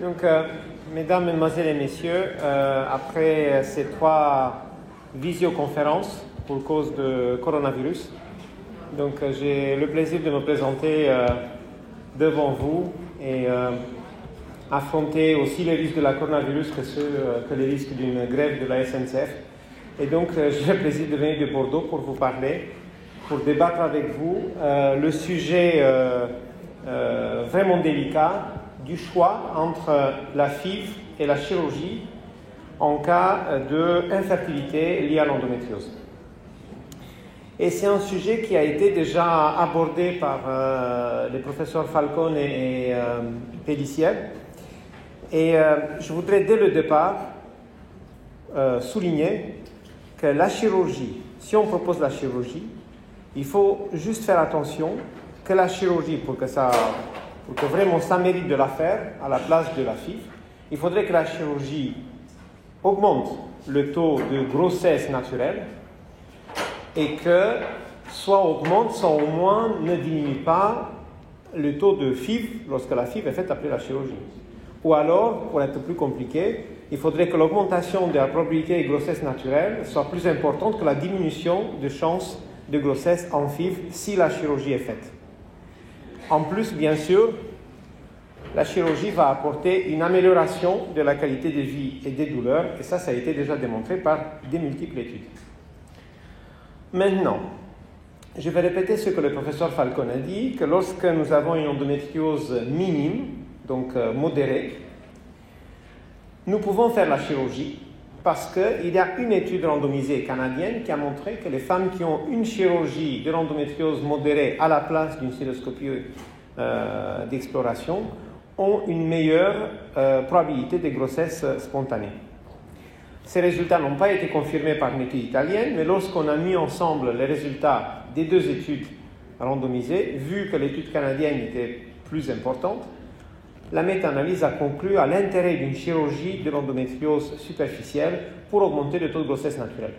Donc, mesdames, mesdemoiselles et messieurs, après ces 3 visioconférences pour cause de coronavirus, donc j'ai le plaisir de me présenter devant vous et affronter aussi les risques de la coronavirus que les risques d'une grève de la SNCF. Et donc, j'ai le plaisir de venir de Bordeaux pour vous parler, pour débattre avec vous le sujet vraiment délicat du choix entre la FIV et la chirurgie en cas d'infertilité liée à l'endométriose. Et c'est un sujet qui a été déjà abordé par les professeurs Falcone et Pellissier. Et je voudrais dès le départ souligner que la chirurgie, si on propose la chirurgie, il faut juste faire attention que la chirurgie, pour que vraiment ça mérite de la faire à la place de la FIV, il faudrait que la chirurgie augmente le taux de grossesse naturelle et que soit augmente, soit au moins ne diminue pas le taux de FIV lorsque la FIV est faite après la chirurgie. Ou alors, pour être plus compliqué, il faudrait que l'augmentation de la probabilité de grossesse naturelle soit plus importante que la diminution de chances de grossesse en FIV si la chirurgie est faite. En plus, bien sûr, la chirurgie va apporter une amélioration de la qualité de vie et des douleurs, et ça a été déjà démontré par de multiples études. Maintenant, je vais répéter ce que le professeur Falcone a dit, que lorsque nous avons une endométriose minime, donc modérée, nous pouvons faire la chirurgie parce qu'il y a une étude randomisée canadienne qui a montré que les femmes qui ont une chirurgie de l'endométriose modérée à la place d'une cystoscopie d'exploration ont une meilleure probabilité de grossesse spontanée. Ces résultats n'ont pas été confirmés par une étude italienne, mais lorsqu'on a mis ensemble les résultats des 2 études randomisées, vu que l'étude canadienne était plus importante, la méta-analyse a conclu à l'intérêt d'une chirurgie de l'endométriose superficielle pour augmenter le taux de grossesse naturelle.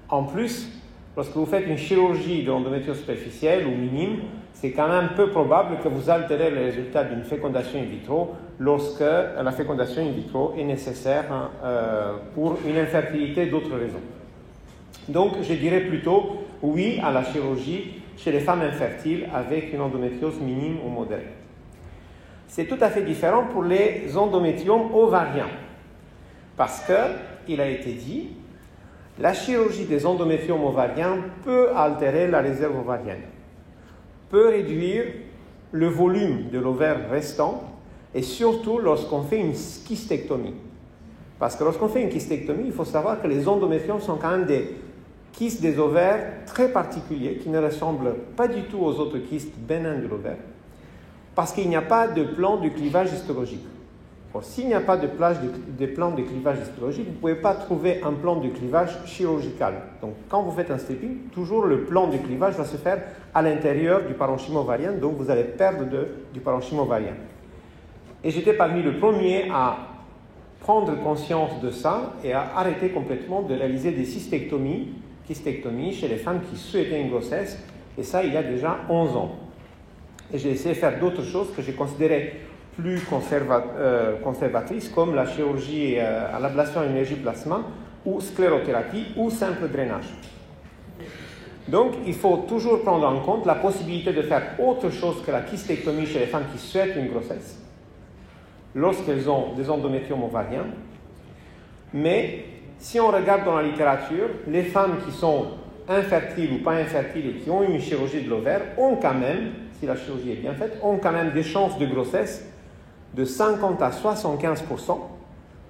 En plus, lorsque vous faites une chirurgie de l'endométriose superficielle ou minime, c'est quand même peu probable que vous altérez les résultats d'une fécondation in vitro lorsque la fécondation in vitro est nécessaire pour une infertilité d'autres raisons. Donc, je dirais plutôt oui à la chirurgie chez les femmes infertiles avec une endométriose minime ou modérée. C'est tout à fait différent pour les endométriomes ovariens, parce qu'il a été dit, la chirurgie des endométriomes ovariens peut altérer la réserve ovarienne, peut réduire le volume de l'ovaire restant, et surtout lorsqu'on fait une kystectomie. Parce que lorsqu'on fait une kystectomie, il faut savoir que les endométriomes sont quand même des kystes des ovaires très particuliers, qui ne ressemblent pas du tout aux autres kystes bénins de l'ovaire, parce qu'il n'y a pas de plan de clivage histologique. Bon, s'il n'y a pas de plan de clivage histologique, vous ne pouvez pas trouver un plan de clivage chirurgical. Donc, quand vous faites un stripping, toujours le plan de clivage va se faire à l'intérieur du parenchyme ovarien, donc vous allez perdre du parenchyme ovarien. Et j'étais parmi les premiers à prendre conscience de ça et à arrêter complètement de réaliser des kystectomies chez les femmes qui souhaitaient une grossesse, et ça, il y a déjà 11 ans. Et j'ai essayé de faire d'autres choses que j'ai considérées plus conservatrices, comme la chirurgie à l'ablation à énergie plasma, ou sclérothérapie, ou simple drainage. Donc, il faut toujours prendre en compte la possibilité de faire autre chose que la kystectomie chez les femmes qui souhaitent une grossesse, lorsqu'elles ont des endométriomes ovariens. Mais, si on regarde dans la littérature, les femmes qui sont infertiles ou pas infertiles et qui ont une chirurgie de l'ovaire ont quand même, si la chirurgie est bien faite, ont quand même des chances de grossesse de 50 à 75%,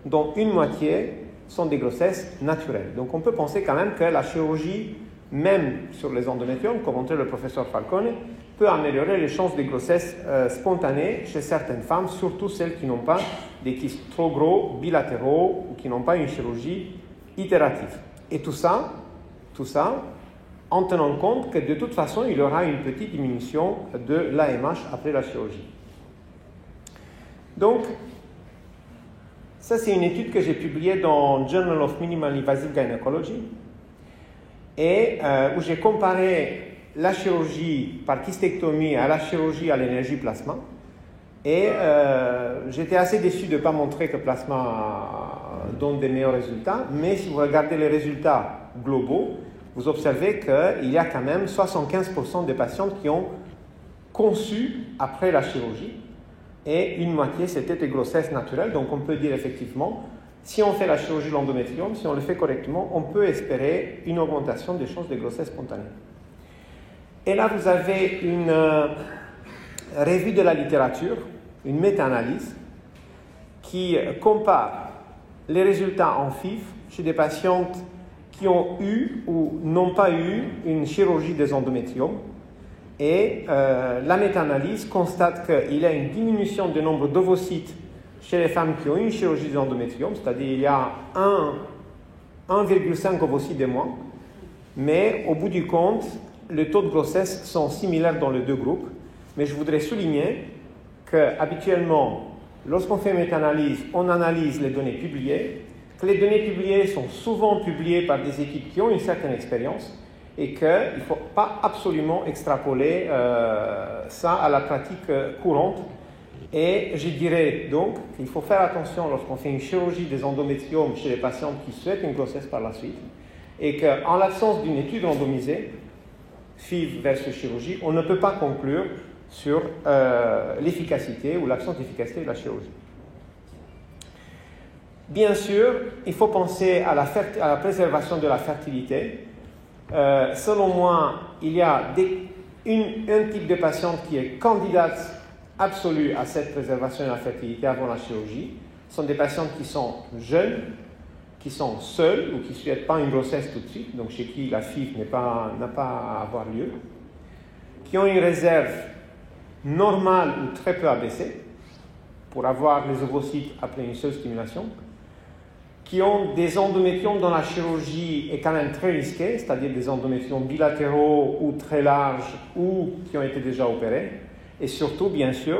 dont une moitié sont des grossesses naturelles. Donc on peut penser quand même que la chirurgie, même sur les endométriomes, comme montrait le professeur Falcone, peut améliorer les chances de grossesse spontanées chez certaines femmes, surtout celles qui n'ont pas des kystes trop gros, bilatéraux, ou qui n'ont pas une chirurgie itérative. Et tout ça, en tenant compte que de toute façon, il y aura une petite diminution de l'AMH après la chirurgie. Donc, ça c'est une étude que j'ai publiée dans Journal of Minimal Invasive Gynecology et où j'ai comparé la chirurgie par kystectomie à la chirurgie à l'énergie plasma Et j'étais assez déçu de ne pas montrer que plasma donne des meilleurs résultats, mais si vous regardez les résultats globaux, vous observez qu'il y a quand même 75% des patientes qui ont conçu après la chirurgie, et une moitié c'était des grossesses naturelles. Donc on peut dire effectivement, si on fait la chirurgie de l'endométrium, si on le fait correctement, on peut espérer une augmentation des chances de grossesse spontanée. Et là vous avez une revue de la littérature, une méta-analyse qui compare les résultats en FIV chez des patientes qui ont eu ou n'ont pas eu une chirurgie des endométriomes. Et la méta-analyse constate qu'il y a une diminution du nombre d'ovocytes chez les femmes qui ont eu une chirurgie des endométriomes, c'est-à-dire il y a 1,5 ovocytes de moins, mais au bout du compte, les taux de grossesse sont similaires dans les deux groupes. Mais je voudrais souligner qu'habituellement, lorsqu'on fait une méta-analyse, on analyse les données publiées, que les données publiées sont souvent publiées par des équipes qui ont une certaine expérience et qu'il ne faut pas absolument extrapoler ça à la pratique courante. Et je dirais donc qu'il faut faire attention lorsqu'on fait une chirurgie des endométriomes chez les patientes qui souhaitent une grossesse par la suite et qu'en l'absence d'une étude randomisée, FIV versus chirurgie, on ne peut pas conclure sur l'efficacité ou l'absence d'efficacité de la chirurgie. Bien sûr, il faut penser à la préservation de la fertilité. Selon moi, il y a un type de patiente qui est candidate absolue à cette préservation de la fertilité avant la chirurgie. Ce sont des patientes qui sont jeunes, qui sont seules ou qui ne souhaitent pas une grossesse tout de suite, donc chez qui la FIV n'a pas à avoir lieu, qui ont une réserve normale ou très peu abaissée pour avoir les ovocytes après une seule stimulation, qui ont des endométriomes dont la chirurgie est quand même très risquée, c'est-à-dire des endométriomes bilatéraux ou très larges ou qui ont été déjà opérés, et surtout, bien sûr,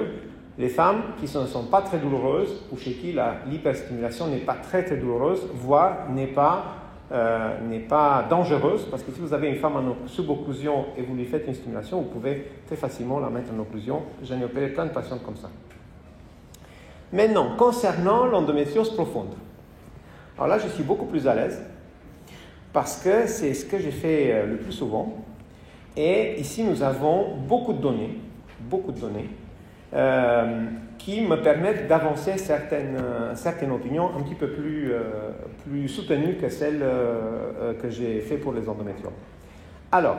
les femmes qui ne sont pas très douloureuses ou chez qui l'hyperstimulation n'est pas très très douloureuse, voire n'est pas dangereuse, parce que si vous avez une femme en subocclusion et vous lui faites une stimulation, vous pouvez très facilement la mettre en occlusion. J'en ai opéré plein de patientes comme ça. Maintenant, concernant l'endométriose profonde. Alors là, je suis beaucoup plus à l'aise parce que c'est ce que j'ai fait le plus souvent. Et ici, nous avons beaucoup de données qui me permettent d'avancer certaines opinions un petit peu plus soutenues que celles que j'ai faites pour les endométriomes. Alors,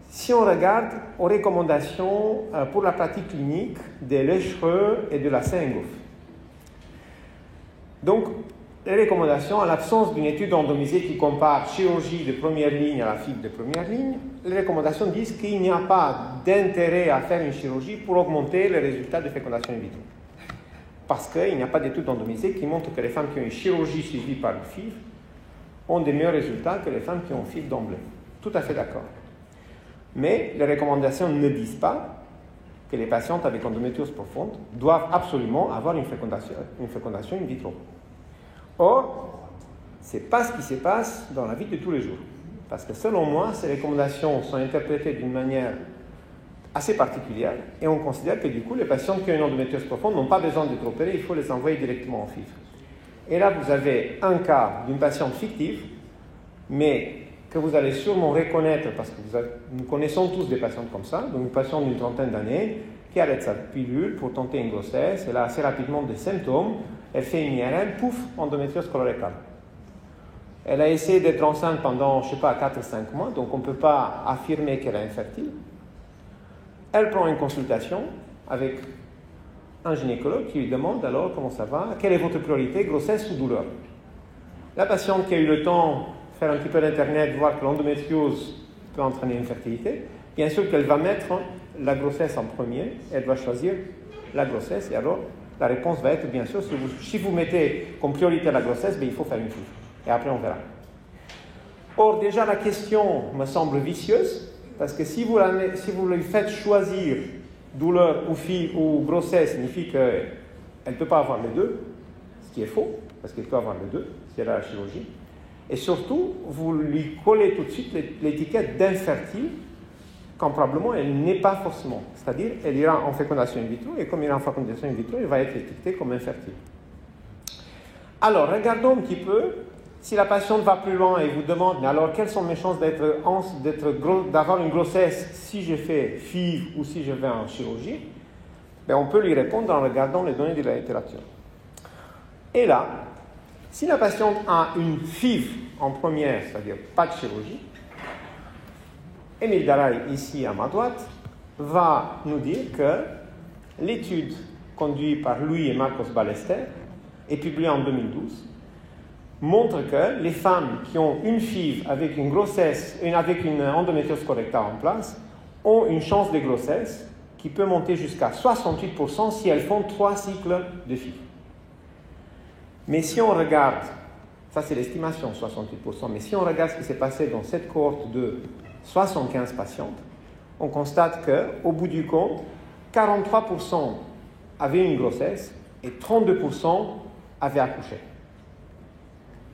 si on regarde aux recommandations pour la pratique clinique des léchereux et de la syngophe. Donc, les recommandations, en l'absence d'une étude randomisée qui compare chirurgie de première ligne à la FIV de première ligne, les recommandations disent qu'il n'y a pas d'intérêt à faire une chirurgie pour augmenter les résultats de fécondation in vitro. Parce qu'il n'y a pas d'étude randomisée qui montre que les femmes qui ont une chirurgie suivie par le FIV ont des meilleurs résultats que les femmes qui ont FIV d'emblée. Tout à fait d'accord. Mais les recommandations ne disent pas que les patientes avec endométriose profonde doivent absolument avoir une fécondation in vitro. Or, ce n'est pas ce qui se passe dans la vie de tous les jours. Parce que selon moi, ces recommandations sont interprétées d'une manière assez particulière et on considère que du coup, les patientes qui ont une endométriose profonde n'ont pas besoin d'être opérées, il faut les envoyer directement en FIV. Et là, vous avez un cas d'une patiente fictive, mais que vous allez sûrement reconnaître parce que nous connaissons tous des patientes comme ça, donc une patiente d'une trentaine d'années qui arrête sa pilule pour tenter une grossesse, elle a assez rapidement des symptômes, elle fait une IRM, pouf, endométriose colorectale. Elle a essayé d'être enceinte pendant, 4 ou 5 mois, donc on ne peut pas affirmer qu'elle est infertile. Elle prend une consultation avec un gynécologue qui lui demande alors comment ça va, quelle est votre priorité, grossesse ou douleur. La patiente qui a eu le temps de faire un petit peu d'internet, voir que l'endométriose peut entraîner une fertilité, bien sûr qu'elle va mettre la grossesse en premier, elle va choisir la grossesse et alors la réponse va être bien sûr, si vous mettez comme priorité la grossesse, il faut faire une FIV. Et après, on verra. Or, déjà, la question me semble vicieuse, parce que si vous lui faites choisir douleur ou FIV ou grossesse, signifie qu'elle ne peut pas avoir les deux, ce qui est faux, parce qu'elle peut avoir les deux, si elle a la chirurgie. Et surtout, vous lui collez tout de suite l'étiquette d'infertile, quand probablement elle n'est pas forcément. C'est-à-dire, elle ira en fécondation in vitro, et comme il ira en fécondation in vitro, elle va être étiquetée comme infertile. Alors, regardons un petit peu, si la patiente va plus loin et vous demande, mais alors quelles sont mes chances d'avoir une grossesse si je fais FIV ou si je vais en chirurgie, ben, on peut lui répondre en regardant les données de la littérature. Et là, si la patiente a une FIV en première, c'est-à-dire pas de chirurgie, Émile Daraï, ici à ma droite, va nous dire que l'étude conduite par Louis et Marcos Ballester et publiée en 2012 montre que les femmes qui ont une FIV avec une grossesse, avec une endométriose correcta en place, ont une chance de grossesse qui peut monter jusqu'à 68% si elles font 3 cycles de FIV. Mais si on regarde, ça c'est l'estimation, 68%, mais si on regarde ce qui s'est passé dans cette cohorte de 75 patientes, on constate qu'au bout du compte, 43% avaient une grossesse et 32% avaient accouché.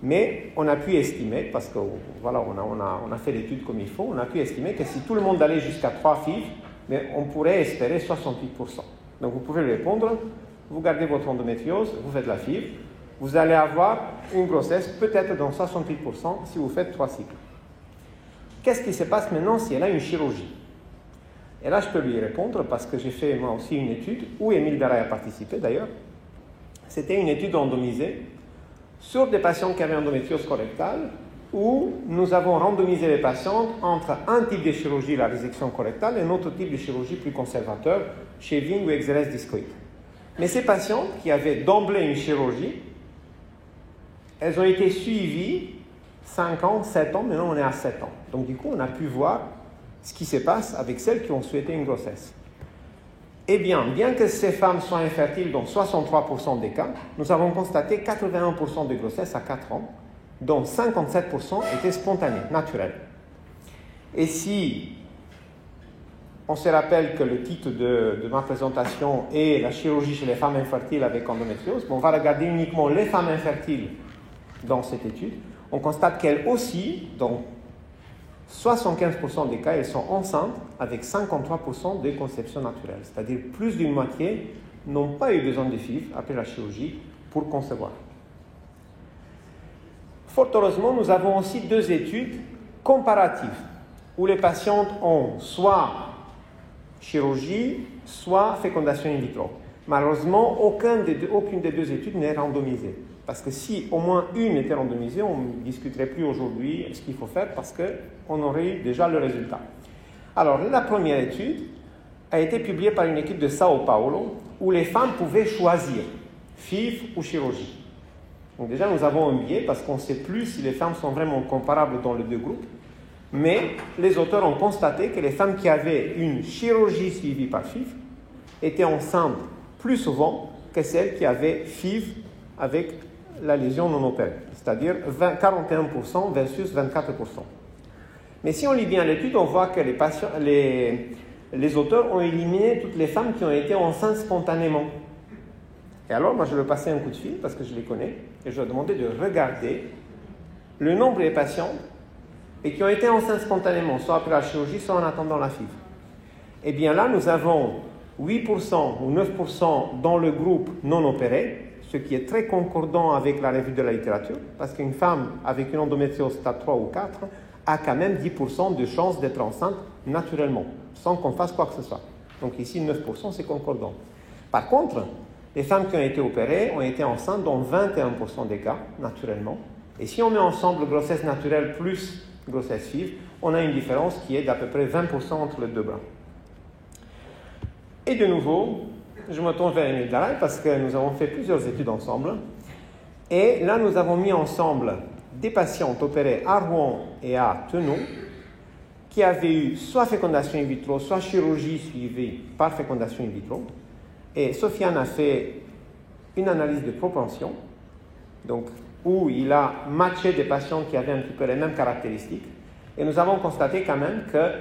Mais on a pu estimer, parce que voilà, on a fait l'étude comme il faut, on a pu estimer que si tout le monde allait jusqu'à 3 FIV, mais on pourrait espérer 68%. Donc vous pouvez répondre, vous gardez votre endométriose, vous faites la FIV, vous allez avoir une grossesse peut-être dans 68% si vous faites 3 cycles. Qu'est-ce qui se passe maintenant si elle a une chirurgie? Et là, je peux lui répondre parce que j'ai fait moi aussi une étude où Émile Daraï a participé d'ailleurs. C'était une étude randomisée sur des patients qui avaient endométriose correctale où nous avons randomisé les patientes entre un type de chirurgie, la résection correctale, et un autre type de chirurgie plus conservateur, shaving ou exérèse discoïde. Mais ces patientes qui avaient d'emblée une chirurgie, elles ont été suivies 5 ans, 7 ans, maintenant on est à 7 ans. Donc du coup, on a pu voir ce qui se passe avec celles qui ont souhaité une grossesse. Eh bien que ces femmes soient infertiles dans 63% des cas, nous avons constaté 81% de grossesses à 4 ans, dont 57% étaient spontanées, naturelles. Et si on se rappelle que le titre de ma présentation est la chirurgie chez les femmes infertiles avec endométriose, on va regarder uniquement les femmes infertiles dans cette étude. On constate qu'elles aussi, dans 75% des cas, elles sont enceintes avec 53% de conception naturelle. C'est-à-dire plus d'une moitié n'ont pas eu besoin de FIV après la chirurgie pour concevoir. Fort heureusement, nous avons aussi 2 études comparatives où les patientes ont soit chirurgie, soit fécondation in vitro. Malheureusement, aucune des 2 études n'est randomisée. Parce que si au moins une était randomisée, on ne discuterait plus aujourd'hui ce qu'il faut faire parce qu'on aurait eu déjà le résultat. Alors, la première étude a été publiée par une équipe de Sao Paulo où les femmes pouvaient choisir FIV ou chirurgie. Donc déjà, nous avons un biais parce qu'on ne sait plus si les femmes sont vraiment comparables dans les 2 groupes. Mais les auteurs ont constaté que les femmes qui avaient une chirurgie suivie par FIV étaient enceintes plus souvent que celles qui avaient FIV avec la lésion non opérée, c'est-à-dire 41% versus 24%. Mais si on lit bien l'étude, on voit que les auteurs ont éliminé toutes les femmes qui ont été enceintes spontanément. Et alors, moi, je vais passer un coup de fil parce que je les connais et je vais demander de regarder le nombre des patientes et qui ont été enceintes spontanément, soit après la chirurgie, soit en attendant la FIV. Eh bien là, nous avons 8% ou 9% dans le groupe non opéré, ce qui est très concordant avec la revue de la littérature, parce qu'une femme avec une endométriose stade 3 ou 4 a quand même 10% de chance d'être enceinte naturellement, sans qu'on fasse quoi que ce soit. Donc ici, 9%, c'est concordant. Par contre, les femmes qui ont été opérées ont été enceintes dans 21% des cas, naturellement. Et si on met ensemble grossesse naturelle plus grossesse FIV, on a une différence qui est d'à peu près 20% entre les 2 bras. Et de nouveau, je me tourne vers Émile Daraï parce que nous avons fait plusieurs études ensemble. Et là, nous avons mis ensemble des patientes opérées à Rouen et à Tenon qui avaient eu soit fécondation in vitro, soit chirurgie suivie par fécondation in vitro. Et Sofiane a fait une analyse de propension, donc, où il a matché des patients qui avaient un petit peu les mêmes caractéristiques. Et nous avons constaté quand même que,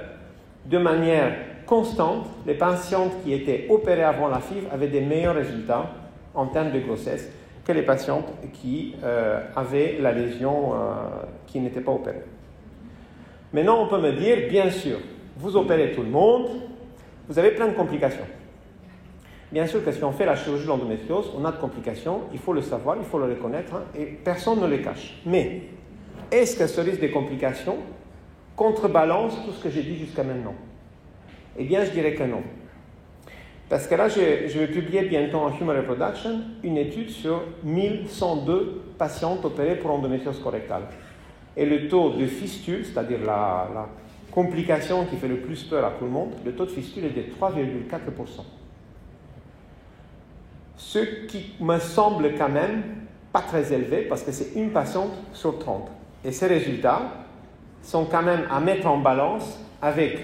de manière constante, les patientes qui étaient opérées avant la FIV avaient des meilleurs résultats en termes de grossesse que les patientes qui avaient la lésion qui n'était pas opérée. Maintenant, on peut me dire, bien sûr, vous opérez tout le monde, vous avez plein de complications. Bien sûr que si on fait la chirurgie de l'endométriose, on a de complications, il faut le savoir, il faut le reconnaître, et personne ne les cache. Mais, est-ce que ce risque de complications contrebalance tout ce que j'ai dit jusqu'à maintenant? Eh bien, je dirais que non. Parce que là, je vais publier bientôt en Human Reproduction une étude sur 1102 patientes opérées pour endométriose colorectale. Et le taux de fistule, c'est-à-dire la complication qui fait le plus peur à tout le monde, le taux de fistule est de 3,4%. Ce qui me semble quand même pas très élevé parce que c'est une patiente sur 30. Et ces résultats sont quand même à mettre en balance avec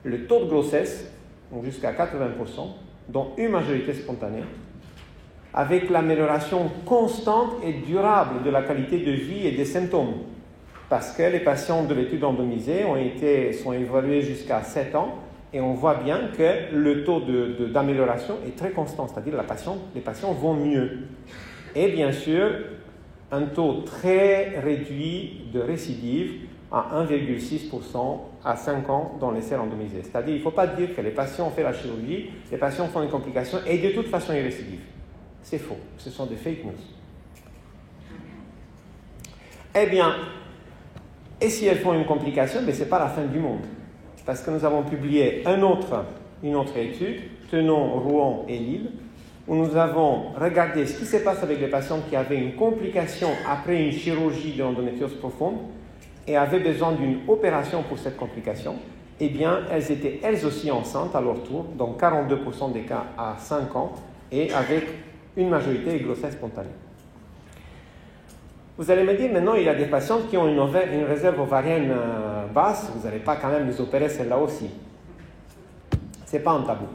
le taux de grossesse, donc jusqu'à 80%, dont une majorité spontanée, avec l'amélioration constante et durable de la qualité de vie et des symptômes. Parce que les patients de l'étude randomisée sont évalués jusqu'à 7 ans et on voit bien que le taux d'amélioration est très constant, c'est-à-dire les patients vont mieux. Et bien sûr, un taux très réduit de récidive à 1,6% à 5 ans dans l'essai randomisé. C'est-à-dire qu'il ne faut pas dire que les patients ont fait la chirurgie, les patients font des complications et de toute façon ils récidivent. C'est faux, ce sont des fake news. Eh bien, et si elles font une complication, ce n'est pas la fin du monde. Parce que nous avons publié une autre étude, Tenon, Rouen et Lille, où nous avons regardé ce qui se passe avec les patients qui avaient une complication après une chirurgie de l'endométriose profonde et avaient besoin d'une opération pour cette complication. Eh bien, elles étaient elles aussi enceintes à leur tour, dans 42% des cas à 5 ans, et avec une majorité de grossesse spontanée. Vous allez me dire, maintenant, il y a des patientes qui ont une réserve ovarienne basse, vous n'allez pas quand même les opérer celle-là aussi. Ce n'est pas un tabou.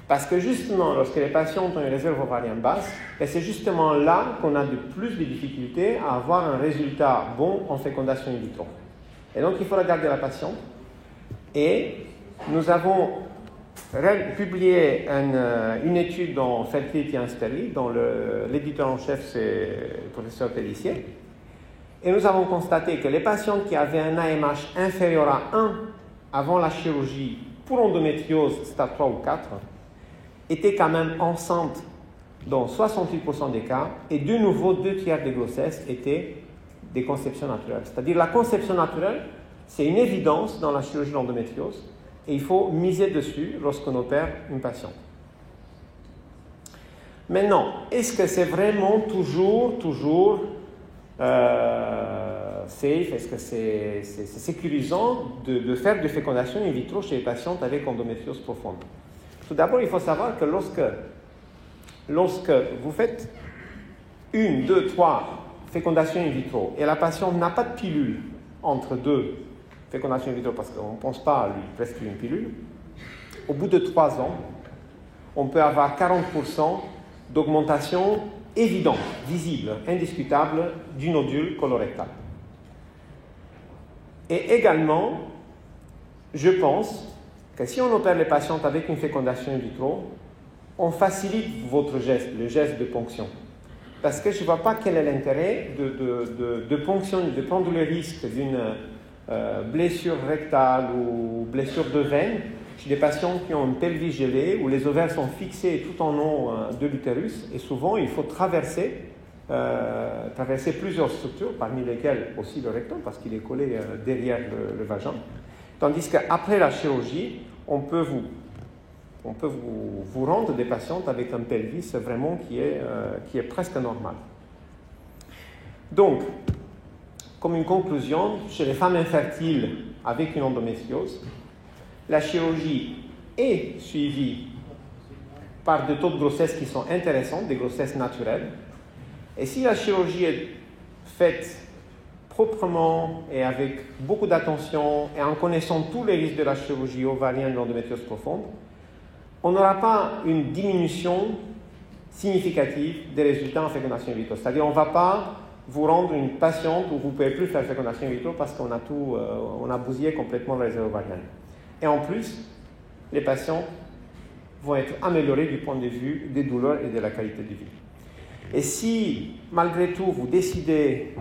Parce que justement, lorsque les patients ont une réserve ovarienne basse, c'est justement là qu'on a de plus de difficultés à avoir un résultat bon en fécondation in vitro. Et donc, il faut regarder la patiente. Et nous avons publié une étude dans Fertility and Sterility, dont l'éditeur en chef, c'est le professeur Pellissier. Et nous avons constaté que les patients qui avaient un AMH inférieur à 1 avant la chirurgie pour endométriose stade 3 ou 4 étaient quand même enceintes dans 68% des cas, et de nouveau, 2/3 des grossesses étaient des conceptions naturelles. C'est-à-dire la conception naturelle, c'est une évidence dans la chirurgie de l'endométriose, et il faut miser dessus lorsqu'on opère une patiente. Maintenant, est-ce que c'est vraiment toujours safe, est-ce que c'est sécurisant de faire de fécondation in vitro chez les patientes avec endométriose profonde? Tout d'abord, il faut savoir que lorsque vous faites 1, 2, 3 fécondations in vitro et la patiente n'a pas de pilule entre deux fécondation in vitro parce qu'on ne pense pas à lui prescrire une pilule, au bout de 3 ans, on peut avoir 40% d'augmentation évidente, visible, indiscutable du nodule colorectal. Et également, je pense que si on opère les patientes avec une fécondation in vitro, on facilite votre geste, le geste de ponction. Parce que je ne vois pas quel est l'intérêt de ponctionner, de prendre le risque d'une blessure rectale ou blessure de veine chez des patients qui ont une pelvis gelée où les ovaires sont fixés tout en long de l'utérus, et souvent il faut traverser plusieurs structures, parmi lesquelles aussi le rectum parce qu'il est collé derrière le vagin. Tandis qu'après la chirurgie, on peut vous rendre des patientes avec un pelvis vraiment qui est presque normal. Donc, comme une conclusion, chez les femmes infertiles avec une endométriose, la chirurgie est suivie par des taux de grossesse qui sont intéressants, des grossesses naturelles. Et si la chirurgie est faite proprement et avec beaucoup d'attention et en connaissant tous les risques de la chirurgie ovarienne de l'endométriose profonde, on n'aura pas une diminution significative des résultats en fécondation in vitro. C'est-à-dire, on ne va pas vous rendre une patiente où vous ne pouvez plus faire fécondation in vitro parce qu'on a bousillé complètement la réserve ovarienne. Et en plus, les patients vont être améliorés du point de vue des douleurs et de la qualité de vie. Et si, malgré tout, vous décidez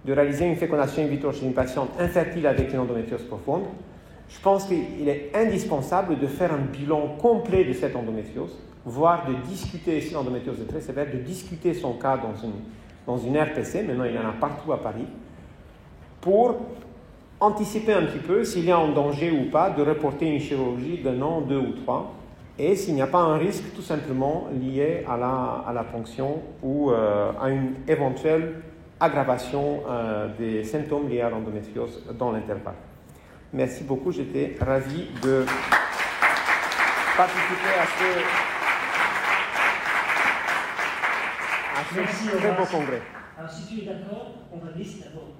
de réaliser une fécondation in vitro chez une patiente infertile avec une endométriose profonde, Je pense qu'il est indispensable de faire un bilan complet de cette endométriose, voire de discuter, si l'endométriose est très sévère, de discuter son cas dans une RPC, maintenant il y en a partout à Paris, pour anticiper un petit peu s'il y a un danger ou pas de reporter une chirurgie d'un an, 2 ou 3, et s'il n'y a pas un risque tout simplement lié à la ponction ou à une éventuelle aggravation des symptômes liés à l'endométriose dans l'intervalle. Merci beaucoup, j'étais ravi de participer à ce très beau congrès. Alors si tu es d'accord, on va laisser d'abord